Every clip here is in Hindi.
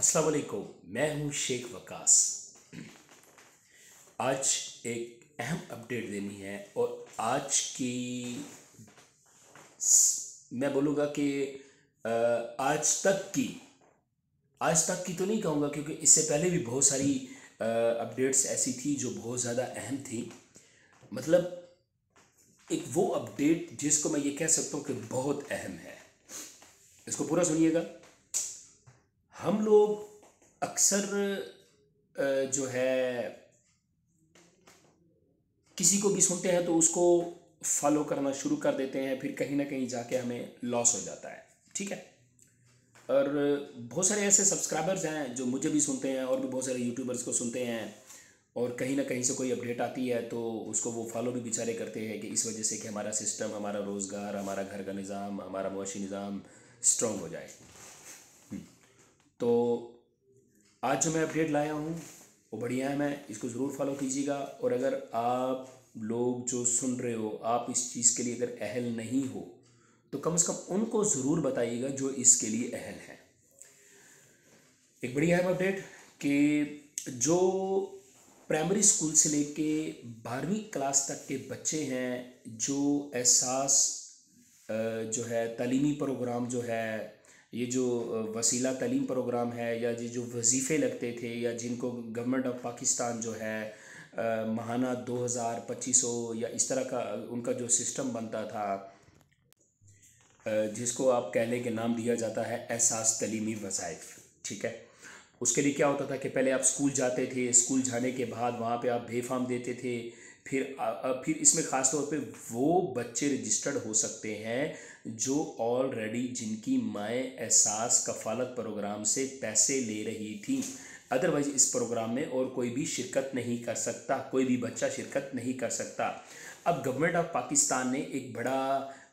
अस्सलाम वालेकुम, मैं हूं शेख वकास। आज एक अहम अपडेट देनी है और आज की मैं बोलूँगा कि आज तक की तो नहीं कहूँगा, क्योंकि इससे पहले भी बहुत सारी अपडेट्स ऐसी थी जो बहुत ज़्यादा अहम थी। मतलब एक वो अपडेट जिसको मैं ये कह सकता हूँ कि बहुत अहम है। इसको पूरा सुनिएगा। हम लोग अक्सर जो है किसी को भी सुनते हैं तो उसको फॉलो करना शुरू कर देते हैं, फिर कहीं ना कहीं जाके हमें लॉस हो जाता है। ठीक है। और बहुत सारे ऐसे सब्सक्राइबर्स हैं जो मुझे भी सुनते हैं और भी बहुत सारे यूट्यूबर्स को सुनते हैं, और कहीं ना कहीं से कोई अपडेट आती है तो उसको वो फॉलो भी बेचारे करते हैं कि इस वजह से कि हमारा सिस्टम, हमारा रोज़गार, हमारा घर का निज़ाम, हमारा मुआशी निज़ाम स्ट्रॉन्ग हो जाए। तो आज जो मैं अपडेट लाया हूँ वो बढ़िया है, मैं इसको ज़रूर फॉलो कीजिएगा। और अगर आप लोग जो सुन रहे हो, आप इस चीज़ के लिए अगर अहल नहीं हो तो कम से कम उनको ज़रूर बताइएगा जो इसके लिए अहल है। एक बढ़िया है अपडेट कि जो प्राइमरी स्कूल से लेके 12वीं क्लास तक के बच्चे हैं, जो एहसास जो है तालीमी प्रोग्राम जो है, ये जो वसीला तालीम प्रोग्राम है, या ये जो वजीफ़े लगते थे, या जिनको गवर्नमेंट ऑफ पाकिस्तान जो है माहाना 2000-2500 या इस तरह का उनका जो सिस्टम बनता था, जिसको आप कह लें कि नाम दिया जाता है एहसास तालीमी वज़ाइफ। ठीक है। उसके लिए क्या होता था कि पहले आप स्कूल जाते थे, स्कूल जाने के बाद वहाँ पे आप बेफाम देते थे। फिर इसमें ख़ास तौर पे वो बच्चे रजिस्टर्ड हो सकते हैं जो ऑलरेडी जिनकी माएँ एहसास कफ़ालत प्रोग्राम से पैसे ले रही थी। अदरवाइज़ इस प्रोग्राम में और कोई भी शिरकत नहीं कर सकता, कोई भी बच्चा शिरकत नहीं कर सकता। अब गवर्नमेंट ऑफ पाकिस्तान ने एक बड़ा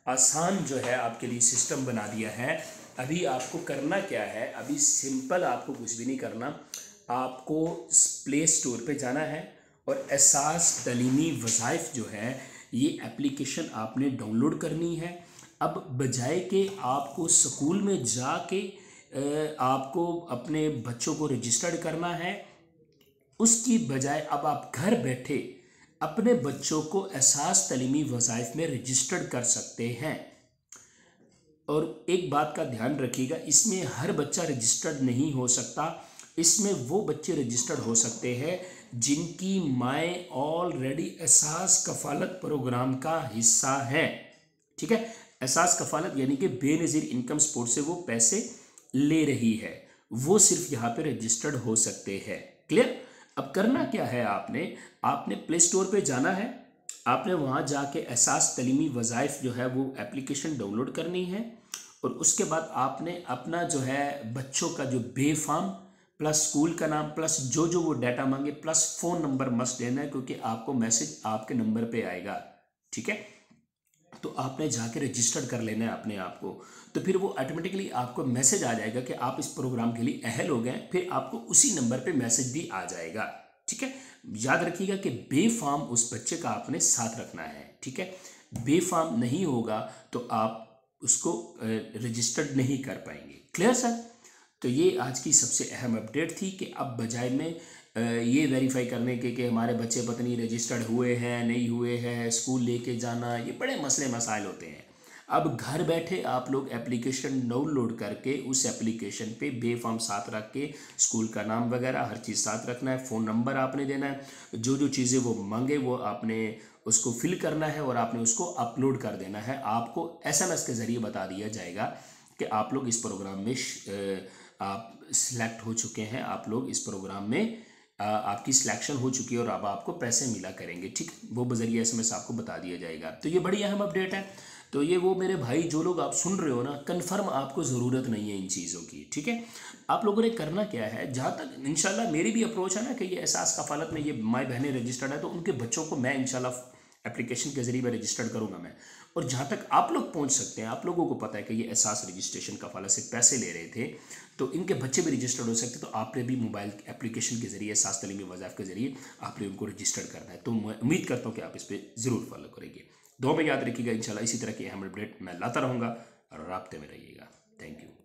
आसान जो है आपके लिए सिस्टम बना दिया है। अभी आपको करना क्या है, अभी सिंपल, आपको कुछ भी नहीं करना। आपको प्ले स्टोर पे जाना है और एहसास तालीमी वज़ाइफ जो है ये एप्लीकेशन आपने डाउनलोड करनी है। अब बजाय के आपको स्कूल में जाके आपको अपने बच्चों को रजिस्टर्ड करना है, उसकी बजाय अब आप घर बैठे अपने बच्चों को एहसास तालीमी वज़ाइफ में रजिस्टर्ड कर सकते हैं। और एक बात का ध्यान रखिएगा, इसमें हर बच्चा रजिस्टर्ड नहीं हो सकता। इसमें वो बच्चे रजिस्टर्ड हो सकते हैं जिनकी माएँ ऑलरेडी एहसास कफ़ालत प्रोग्राम का हिस्सा है। ठीक है। एहसास कफ़ालत यानी कि बेनज़ीर इनकम सपोर्ट से वो पैसे ले रही है, वो सिर्फ यहाँ पे रजिस्टर्ड हो सकते हैं। क्लियर। अब करना क्या है, आपने प्ले स्टोर पे जाना है, आपने वहाँ जाके एहसास तालीमी वज़ाइफ जो है वो एप्लीकेशन डाउनलोड करनी है, और उसके बाद आपने अपना जो है बच्चों का जो बेफाम प्लस स्कूल का नाम प्लस जो जो वो डाटा मांगे प्लस फ़ोन नंबर मस्ट देना है, क्योंकि आपको मैसेज आपके नंबर पे आएगा। ठीक है। तो आपने जाके रजिस्टर्ड कर लेना है अपने आप को, तो फिर वो ऑटोमेटिकली आपको मैसेज आ जाएगा कि आप इस प्रोग्राम के लिए अहल हो गए। फिर आपको उसी नंबर पे मैसेज भी आ जाएगा। ठीक है। याद रखिएगा कि बेफाम उस बच्चे का आपने साथ रखना है। ठीक है। बेफाम नहीं होगा तो आप उसको रजिस्टर्ड नहीं कर पाएंगे। Clear sir. तो ये आज की सबसे अहम अपडेट थी कि अब बजाय में ये वेरीफाई करने के कि हमारे बच्चे पता नहीं रजिस्टर्ड हुए हैं नहीं हुए हैं, स्कूल लेके जाना, ये बड़े मसले मसाइल होते हैं। अब घर बैठे आप लोग एप्लीकेशन डाउनलोड करके उस एप्लीकेशन पे बेफाम साथ रख के स्कूल का नाम वगैरह हर चीज़ साथ रखना है, फ़ोन नंबर आपने देना है, जो जो चीज़ें वो मांगे वो आपने उसको फिल करना है और आपने उसको अपलोड कर देना है। आपको SMS के ज़रिए बता दिया जाएगा कि आप लोग इस प्रोग्राम में आप सिलेक्ट हो चुके हैं, आप लोग इस प्रोग्राम में आपकी सिलेक्शन हो चुकी है और अब आपको पैसे मिला करेंगे। ठीक, वो बजरिए SMS आपको बता दिया जाएगा। तो ये बड़ी अहम अपडेट है। तो ये वो मेरे भाई जो लोग आप सुन रहे हो ना, कन्फर्म आपको ज़रूरत नहीं है इन चीज़ों की। ठीक है। आप लोगों ने करना क्या है, जहाँ तक इंशाल्लाह मेरी भी अप्रोच है ना कि ये एहसास कफ़ालत में ये माई बहनें रजिस्टर्ड है, तो उनके बच्चों को मैं इंशाल्लाह एप्लीकेशन के ज़रिए मैं रजिस्टर्ड करूँगा मैं। और जहाँ तक आप लोग पहुँच सकते हैं, आप लोगों को पता है कि ये एहसास रजिस्ट्रेशन कफ़ालत से पैसे ले रहे थे, तो इनके बच्चे भी रजिस्टर्ड हो सकते। तो आपने भी मोबाइल एप्लीकेशन के ज़रिए एहसास तालीमी वज़ाइफ के ज़रिए आपने उनको रजिस्टर्ड करना है। तो मैं उम्मीद करता हूँ कि आप इस पर ज़रूर फॉलो करेंगे। दुआ में याद रखिएगा, इंशाल्लाह इसी तरह की अहम अपडेट मैं लाता रहूँगा और राब्ते में रहिएगा। Thank you.